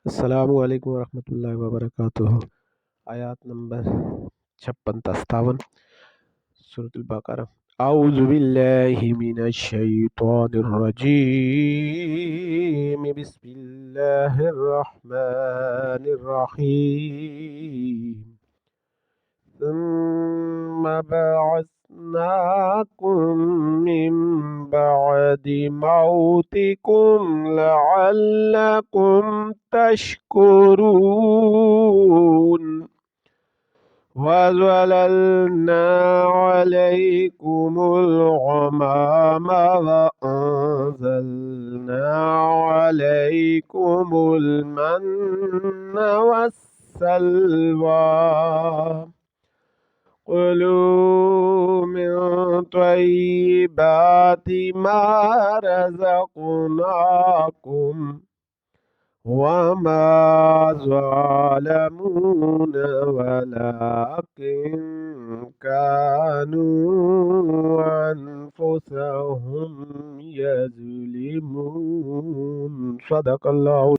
अस्सलामु अलैकुम वरहमतुल्लाहि वबरकातुहू। आयत नंबर 56-57 सूरतुल बकरा। औज़ु बिल्लाहि मिनश शैतानिर रजीम। बिस्मिल्लाहिर रहमानिर रहीम। ثم بعثناكم من بعد موتكم لعلكم تشكرون. وظللنا عليكم الغمام وأنزلنا عليكم المن والسلوى. كلوا من طيبات ما رزقناكم وما ظلمونا ولكن كانوا أنفسهم يظلمون. صدق الله.